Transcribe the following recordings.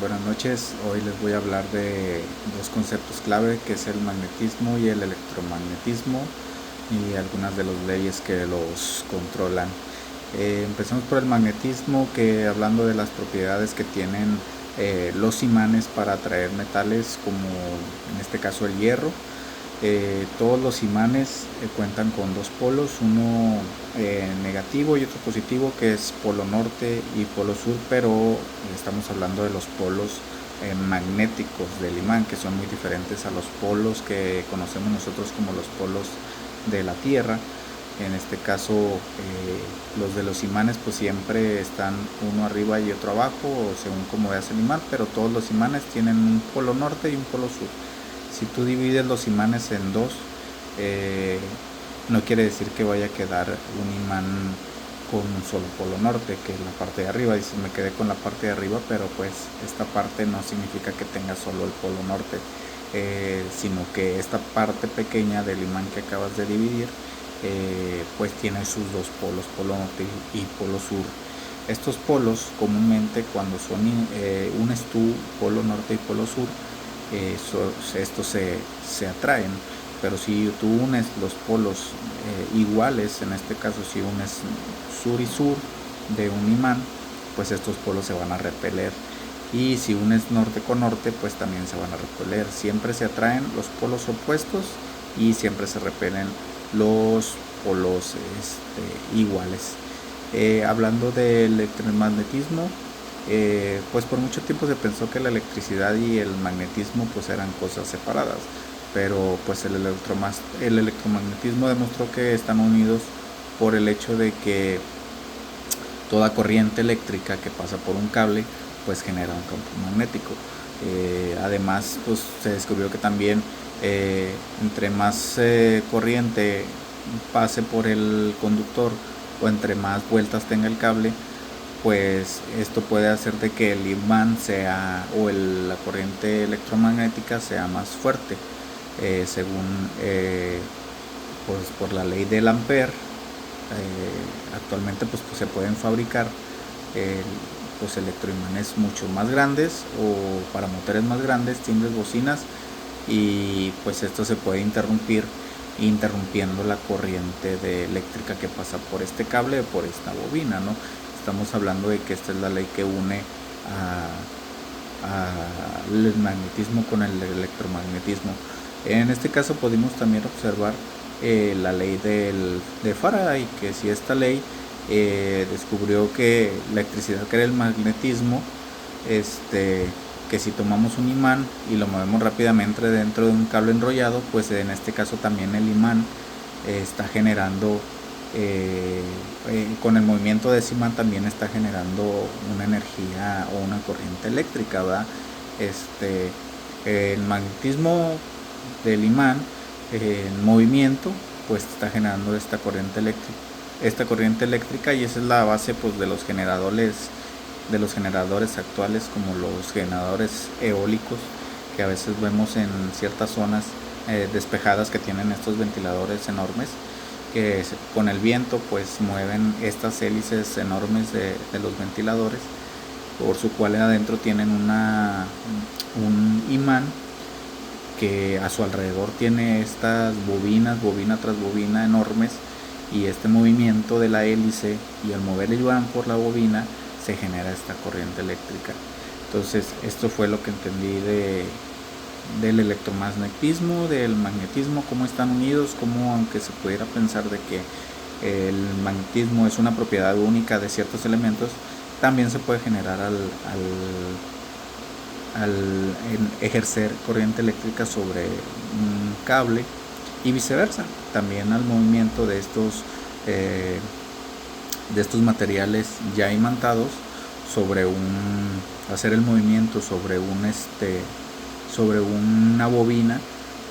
Buenas noches. Hoy les voy a hablar de dos conceptos clave, que es el magnetismo y el electromagnetismo, y algunas de las leyes que los controlan. Empecemos por el magnetismo, que hablando de las propiedades que tienen los imanes para atraer metales, como en este caso el hierro. Todos los imanes cuentan con dos polos, uno negativo y otro positivo, que es polo norte y polo sur, pero estamos hablando de los polos magnéticos del imán, que son muy diferentes a los polos que conocemos nosotros como los polos de la Tierra. En este caso los de los imanes pues siempre están uno arriba y otro abajo, según como veas el imán, pero todos los imanes tienen un polo norte y un polo sur. Si tú divides los imanes en dos, no quiere decir que vaya a quedar un imán con un solo polo norte, que es la parte de arriba. Dices, me quedé con la parte de arriba, pero pues esta parte no significa que tenga solo el polo norte, sino que esta parte pequeña del imán que acabas de dividir pues tiene sus dos polos, polo norte y polo sur. Estos polos comúnmente, cuando son unes tú polo norte y polo sur, estos se atraen, pero si tú unes los polos iguales, en este caso si unes sur y sur de un imán, pues estos polos se van a repeler, y si unes norte con norte, pues también se van a repeler. Siempre se atraen los polos opuestos y siempre se repelen los polos iguales. Hablando del electromagnetismo, pues por mucho tiempo se pensó que la electricidad y el magnetismo pues eran cosas separadas, pero pues el electromagnetismo demostró que están unidos por el hecho de que toda corriente eléctrica que pasa por un cable pues genera un campo magnético. Además pues se descubrió que también entre más corriente pase por el conductor, o entre más vueltas tenga el cable, pues esto puede hacer de que el imán sea, o la corriente electromagnética sea más fuerte, según pues por la ley del Ampere. Actualmente pues se pueden fabricar pues electroimanes mucho más grandes, o para motores más grandes, timbres, bocinas, y pues esto se puede interrumpiendo la corriente eléctrica que pasa por este cable o por esta bobina, ¿no? Estamos hablando de que esta es la ley que une el magnetismo con el electromagnetismo. En este caso pudimos también observar la ley de Faraday, que si esta ley descubrió que la electricidad crea el magnetismo, que si tomamos un imán y lo movemos rápidamente dentro de un cable enrollado, pues en este caso también el imán está generando, con el movimiento de ese imán también está generando una energía o una corriente eléctrica, ¿verdad? El magnetismo del imán en movimiento pues está generando esta corriente eléctrica, y esa es la base pues de los generadores actuales, como los generadores eólicos que a veces vemos en ciertas zonas despejadas, que tienen estos ventiladores enormes que con el viento pues mueven estas hélices enormes de los ventiladores, por su cual adentro tienen un imán que a su alrededor tiene estas bobina tras bobina enormes, y este movimiento de la hélice y al mover el imán por la bobina se genera esta corriente eléctrica. Entonces esto fue lo que entendí del electromagnetismo, del magnetismo, cómo están unidos, cómo, aunque se pudiera pensar de que el magnetismo es una propiedad única de ciertos elementos, también se puede generar al ejercer corriente eléctrica sobre un cable, y viceversa, también al movimiento de estos materiales ya imantados hacer el movimiento sobre una bobina,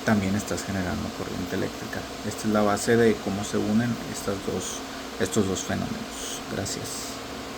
también estás generando corriente eléctrica. Esta es la base de cómo se unen estos dos fenómenos. Gracias.